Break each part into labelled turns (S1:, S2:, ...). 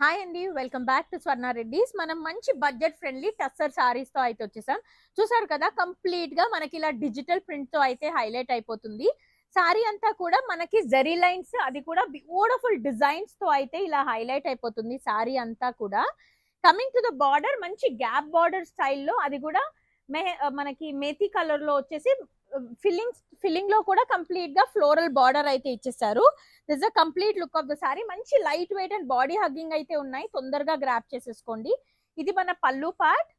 S1: Hi అండి, welcome back to స్వర్ణ రెడ్డిస్. మనం మంచి బడ్జెట్ ఫ్రెండ్లీ టస్సర్ సారీస్ తో అయితే వచ్చేసాం. చూసారు కదా, కంప్లీట్ గా మనకి ఇలా డిజిటల్ ప్రింట్ తో అయితే హైలైట్ అయిపోతుంది. సారీ అంతా కూడా మనకి జరీ లైన్స్, అది కూడా బ్యూటిఫుల్ డిజైన్స్ తో అయితే ఇలా హైలైట్ అయిపోతుంది సారీ అంతా కూడా. కమింగ్ టు ద బార్డర్, మంచి గ్యాప్ బార్డర్ స్టైల్లో, అది కూడా మనకి మేతి కలర్ లో వచ్చేసి ఫిల్లింగ్ లో కూడా కంప్లీట్ గా ఫ్లోరల్ బార్డర్ అయితే ఇచ్చేసారు. This a complete look of the sari. మంచి light weight and body hugging అయితే ఉన్నాయి, తొందరగా గ్రాప్ చేసేసుకోండి. ఇది మన పళ్ళు పార్ట్.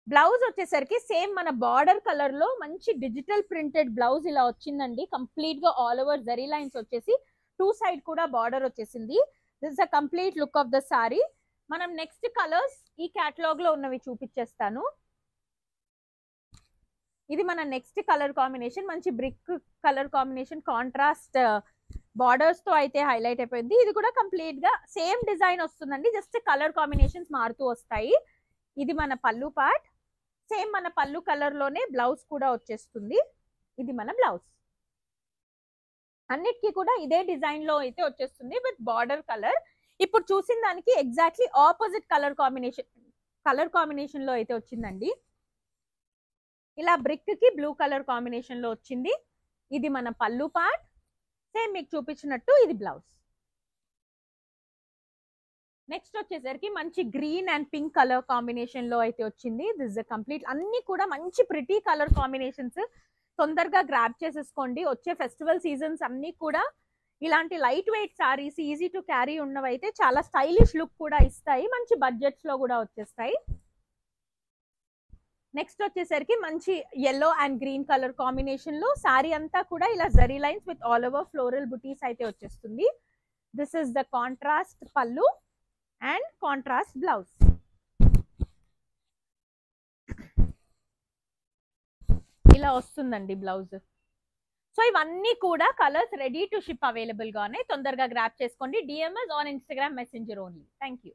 S1: బ్లౌజ్ వచ్చేసరికి సేమ్ మన బార్డర్ కలర్ లో మంచి డిజిటల్ ప్రింటెడ్ బ్లౌజ్ ఇలా వచ్చిందండి. కంప్లీట్ గా ఆల్ ఓవర్ జరీ లైన్స్ వచ్చేసి టూ సైడ్ కూడా బార్డర్ వచ్చేసింది. This a complete look of the sari. మనం నెక్స్ట్ కలర్స్ ఈ క్యాటలాగ్ లో ఉన్నవి చూపించేస్తాను. ఇది మన నెక్స్ట్ కలర్ కాంబినేషన్, మంచి brick colour combination, contrast borders తో అయితే హైలైట్ అయిపోయింది. ఇది కూడా కంప్లీట్ గా సేమ్ డిజైన్ వస్తుందండి, జస్ట్ కలర్ కాంబినేషన్స్ మారుతూ వస్తాయి. ఇది మన పళ్ళు పార్ట్. సేమ్ మన పళ్ళు కలర్ లోనే బ్లౌజ్ కూడా వచ్చేస్తుంది. ఇది మన బ్లౌజ్. అన్నిటికీ కూడా ఇదే డిజైన్ లో అయితే వచ్చేస్తుంది విత్ బార్డర్ కలర్. ఇప్పుడు చూసిన దానికి ఎగ్జాక్ట్లీ ఆపోజిట్ కలర్ కాంబినేషన్ లో అయితే వచ్చిందండి. ఇలా బ్రిక్ కి బ్లూ కలర్ కాంబినేషన్ లో వచ్చింది. ఇది మన పళ్ళు పార్ట్. సేమ్ మీకు చూపించినట్టు ఇది బ్లౌజ్. నెక్స్ట్ వచ్చేసరికి మంచి green and pink colour combination లో అయితే వచ్చింది. This is complete. అన్ని కూడా మంచి ప్రిటీ కలర్ కాంబినేషన్స్. తొందరగా గ్రాప్ చేసేసుకోండి. వచ్చే ఫెస్టివల్ సీజన్స్ అన్ని కూడా ఇలాంటి light weight saris, easy to carry ఉన్నవైతే చాలా స్టైలిష్ లుక్ కూడా ఇస్తాయి, మంచి బడ్జెట్స్ లో కూడా వచ్చేస్తాయి. నెక్స్ట్ వచ్చేసరికి మంచి yellow and green colour combination లో సారీ అంతా కూడా ఇలా zari lines with all over floral బుటీస్ అయితే వచ్చేస్తుంది. దిస్ ఇస్ ద కాంట్రాస్ట్ పళ్ళు అండ్ కాంట్రాస్ట్ బ్లౌజ్. ఇలా వస్తుందండి బ్లౌజ్. సో ఇవన్నీ కూడా colours ready to ship available గానే, తొందరగా గ్రాప్ చేసుకోండి. DMs on Instagram messenger only. Thank you.